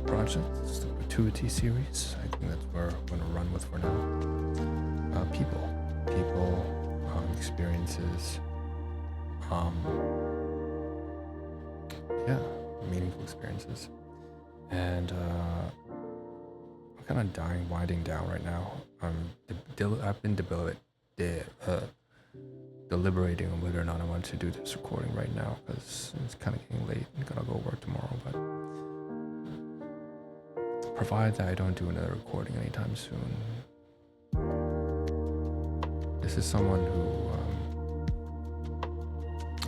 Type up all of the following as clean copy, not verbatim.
project. It's the gratuity series. I think that's where I'm going to run with for now. People, experiences, yeah, meaningful experiences. And I'm kind of winding down right now. I've been deliberating on whether or not I want to do this recording right now because it's kind of getting late. I'm gonna go work tomorrow, but provided that I don't do another recording anytime soon. This is someone who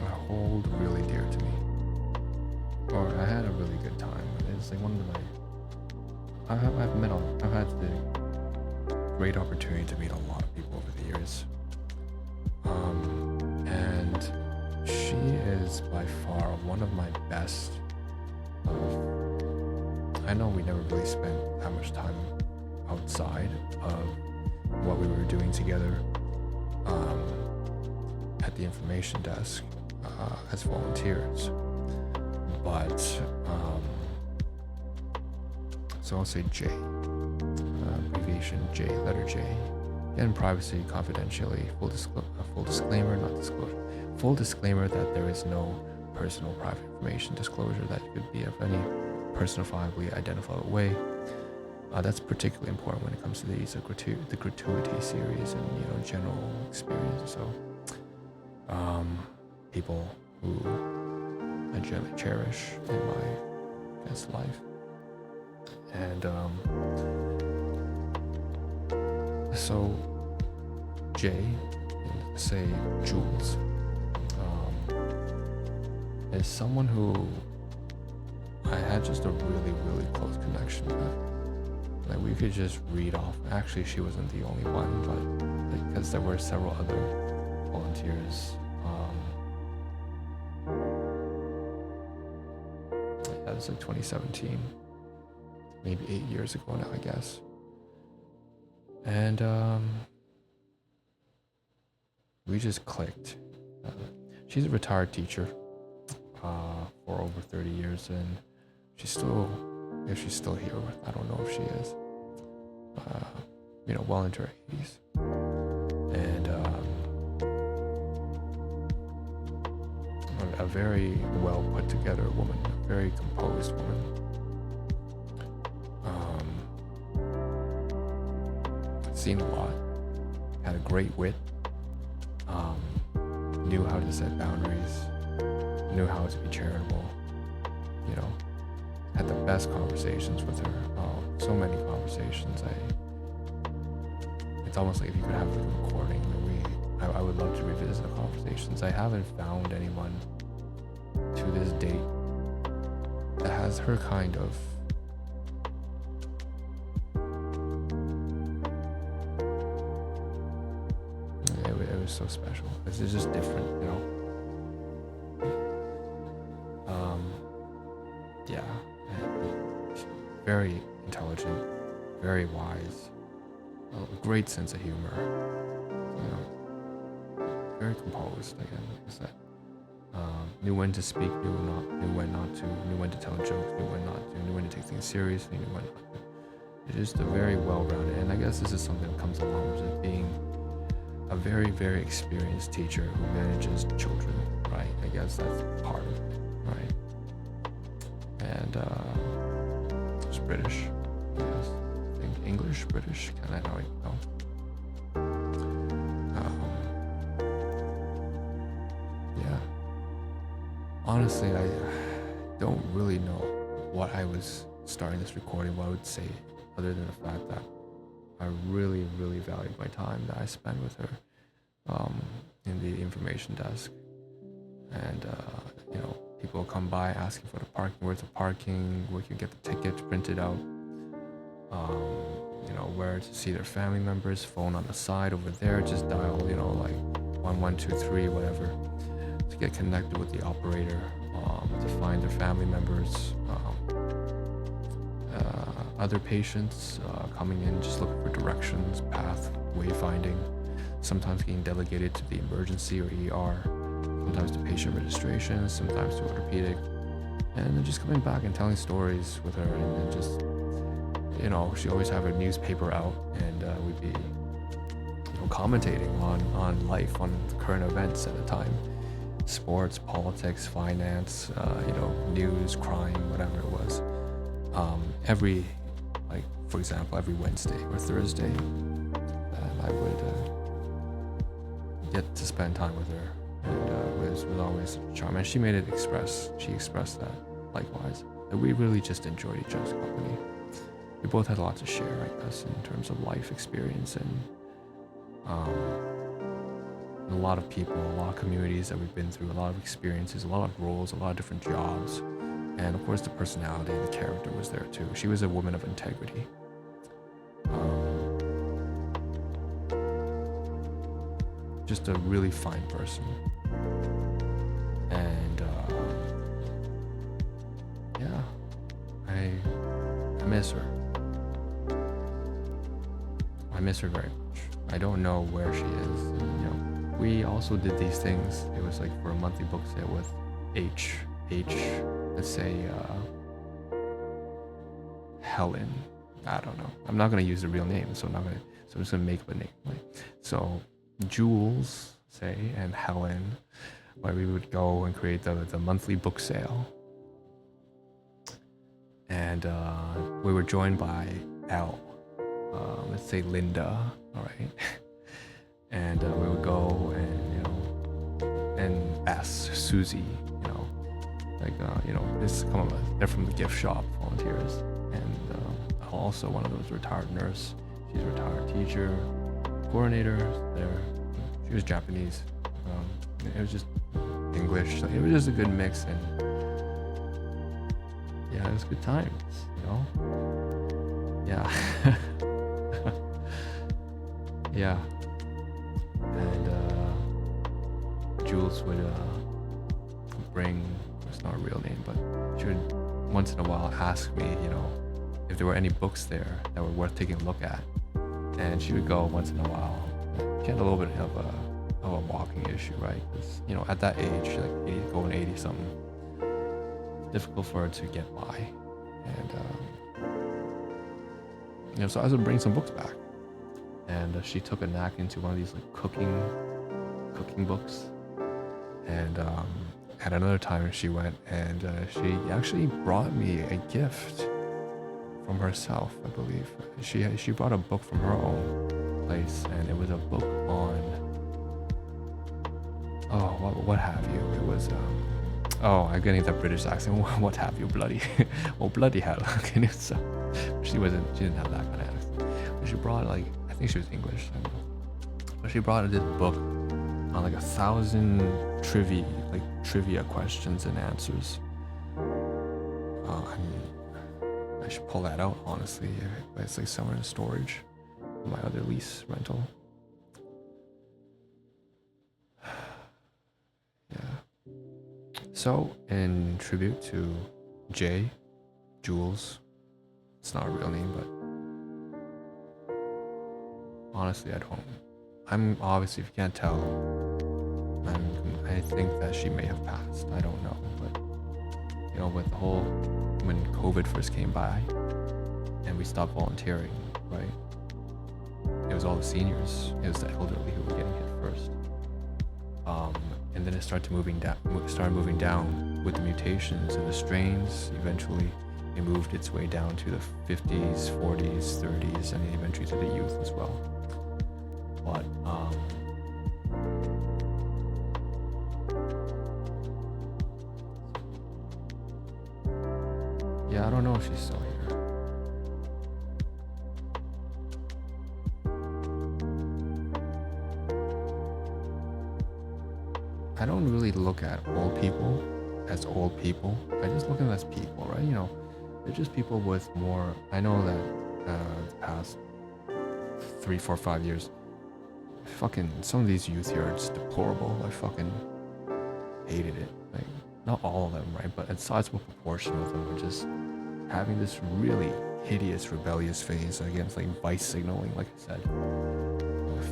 I hold really dear to me, or I had a really good time. It's like one of my I've had the great opportunity to meet a lot of people over the years. And she is by far one of my best. I know we never really spent that much time outside of what we were doing together at the information desk as volunteers. But so I'll say J, abbreviation J, letter J. Again, privacy, confidentially, full disclaimer, not disclosure. Full disclaimer that there is no personal private information disclosure that could be of any personifyably identifiable way. That's particularly important when it comes to these the gratuity series and general experience. So people who I generally cherish in my life. And so Jay, say Jules, is someone who I had just a really, really close connection with. Like we could just read off. Actually, she wasn't the only one, but because there were several other volunteers. Yeah, it was like 2017, maybe 8 years ago now, I guess. And we just clicked. She's a retired teacher for over 30 years, and she's still, if she's still here, I don't know if she is, well into her 80s. And a very well put together woman, a very composed woman. Seen a lot, had a great wit, knew how to set boundaries, knew how to be charitable, had the best conversations with her. So many conversations. It's almost like if you could have a recording I would love to revisit the conversations. I haven't found anyone to this date that has her kind of it was so special. It's just different, yeah, very intelligent, very wise, a great sense of humor, very composed, again, like I said. Knew when to speak, knew when not to, knew when to tell jokes, knew when not to, knew when to take things seriously, knew when not to. It's just a very well-rounded, and I guess this is something that comes along with being a very, very experienced teacher who manages children, right? I guess that's part of it, right? And it's British, yes. I think English, British, kind of how I know. Yeah. Honestly, I don't really know what I was starting this recording, what I would say, other than the fact that I really, really valued my time that I spent with her in the information desk. And, people will come by asking for the parking, where's the parking, where you can get the tickets printed out, where to see their family members, phone on the side over there, just dial, 1123, whatever, to get connected with the operator, to find their family members, other patients coming in just looking for directions, path, wayfinding, sometimes getting delegated to the emergency or ER, sometimes to patient registration, sometimes to orthopedic, And then just coming back and telling stories with her, and then just, you know, she always have a newspaper out, and we'd be, you know, commentating on life, on the current events at the time, sports, politics, finance, you know, news, crime, whatever it was. Every, like, for example, every Wednesday or Thursday, I would get to spend time with her, and it was always a charm. And she made it she expressed that likewise. And we really just enjoyed each other's company. We both had a lot to share, I guess, in terms of life experience and a lot of people, a lot of communities that we've been through, a lot of experiences, a lot of roles, a lot of different jobs. And of course the personality, the character was there too. She was a woman of integrity. Just a really fine person. And yeah, I miss her. I miss her very much. I don't know where she is. And, you know, we also did these things. It was like for a monthly book sale with let's say Helen. I don't know. I'm not gonna use the real name, so I'm just gonna make up a name. Right? So Jules, say, and Helen, where we would go and create the monthly book sale. And we were joined by L, let's say Linda, all right? And we would go and, you know, and S, Susie, you know, like, you know, they're from the gift shop, volunteers. And also one of those retired nurse, she's a retired teacher, coordinator there. She was Japanese. It was just English. So it was just a good mix, and yeah, it was good times, you know. Yeah, yeah. And Jules would bring, it's not a real name, but she would once in a while ask me, you know, if there were any books there that were worth taking a look at. And she would go once in a while. She had a little bit of a walking issue, right? Because, you know, at that age, like 80 something, it's difficult for her to get by. And you know, so I would bring some books back. And she took a knack into one of these like cooking books. And at another time she went and she actually brought me a gift from herself, I believe. She brought a book from her own place, and it was a book on what have you. It was I'm getting that British accent. What have you, bloody well, bloody hell. Okay, so she didn't have that kind of accent. But she brought, like, I think she was English, but she brought this book on like 1,000 trivia questions and answers. I should pull that out, honestly, but it's like somewhere in storage, my other lease rental. Yeah. So, in tribute to Jules, it's not a real name, but honestly, I'm obviously, if you can't tell, I think that she may have passed. I don't know, but you know, with the whole, when COVID first came by and we stopped volunteering, right? It was all the seniors, it was the elderly who were getting hit first. And then it started moving down with the mutations and the strains. Eventually, it moved its way down to the 50s, 40s, 30s, and eventually to the youth as well. But yeah, I don't know if she's still here. I don't really look at old people as old people. I just look at them as people, right? You know, they're just people with more. I know that the past 3, 4, 5 years, fucking some of these youth here are just deplorable. I fucking hated it. Like, not all of them, right? But a sizable proportion of them are just having this really hideous, rebellious phase against like vice signaling, like I said.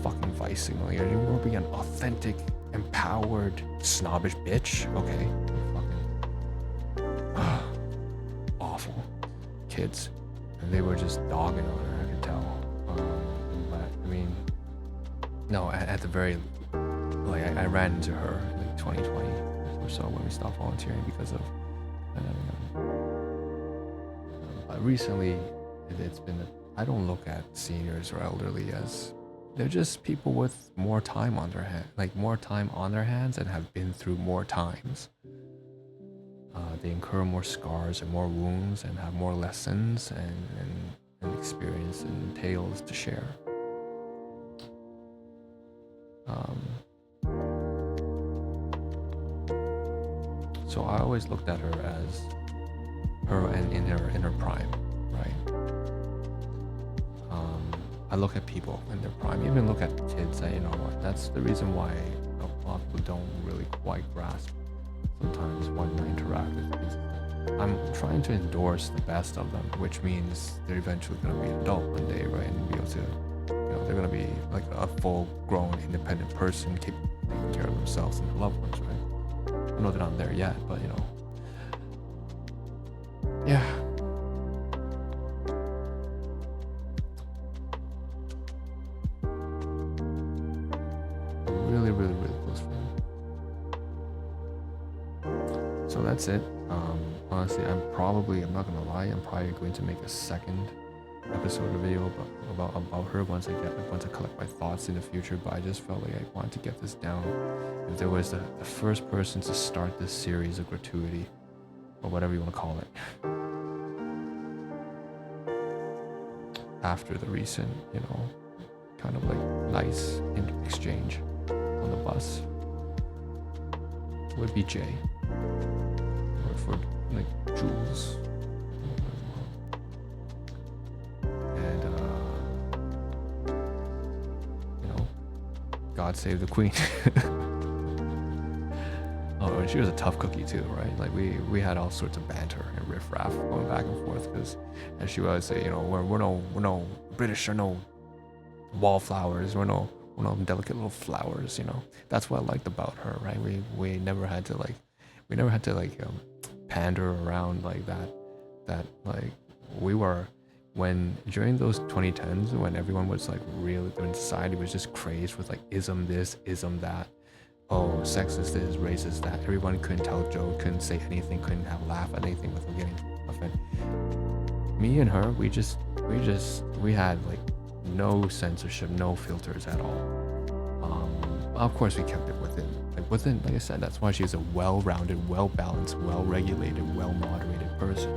Fucking vice signaling. You want to be an authentic, empowered, snobbish bitch? Okay. Fucking. awful kids, and they were just dogging on her. I could tell. But I mean, no, at the very, like I ran into her in like 2020 or so when we stopped volunteering because of. But recently, it's been. I don't look at seniors or elderly as they're just people with more time on their hands, and have been through more times. They incur more scars and more wounds, and have more lessons and experience and tales to share. So I always looked at her as her and in her prime, right? I look at people in their prime, even look at kids. That's the reason why a lot of people don't really quite grasp sometimes when I interact with kids. I'm trying to endorse the best of them, which means they're eventually going to be an adult one day, right? And be able to, they're going to be like a full-grown, independent person, taking care of themselves and their loved ones, right? I know they're not there yet, but yeah. Really, really, really close friend. So that's it. Honestly, I'm not gonna lie, I'm probably going to make a second episode or video about her once I collect my thoughts in the future. But I just felt like I wanted to get this down. If there was the first person to start this series of gratuity, or whatever you want to call it, after the recent, kind of like nice exchange on the bus, would be Jay, or for like Jules, and God save the Queen. Oh, and she was a tough cookie too, right? Like we had all sorts of banter and riffraff going back and forth, because as she would always say, we're no British, or no wallflowers, we're no delicate little flowers, That's what I liked about her, right? We never had to pander around like that like we were when during those 2010s, when everyone was like really, when society was just crazed with like ism this, ism that, oh, sexist this, racist that. Everyone couldn't tell a joke, couldn't say anything, couldn't have laugh at anything without getting offended. Me and her, we had like no censorship, no filters at all. Of course, we kept it within, like I said, that's why she's a well-rounded, well-balanced, well-regulated, well-moderated person.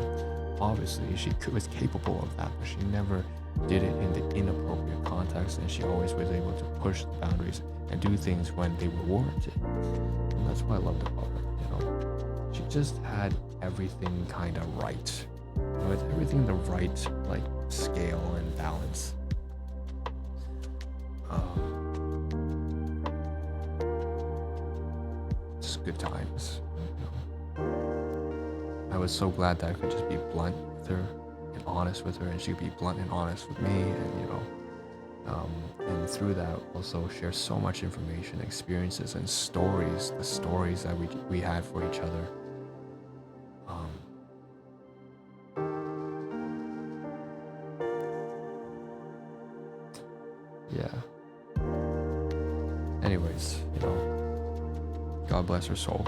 Obviously, she was capable of that, but she never did it in the inappropriate context, and she always was able to push the boundaries and do things when they were warranted. And that's what I loved about her. She just had everything kind of right. With everything the right like scale and balance. Just good times. I was so glad that I could just be blunt with her and honest with her, and she could be blunt and honest with me, and through that also share so much information, experiences, and stories. The stories that we had for each other. Yeah. Anyways, God bless her soul.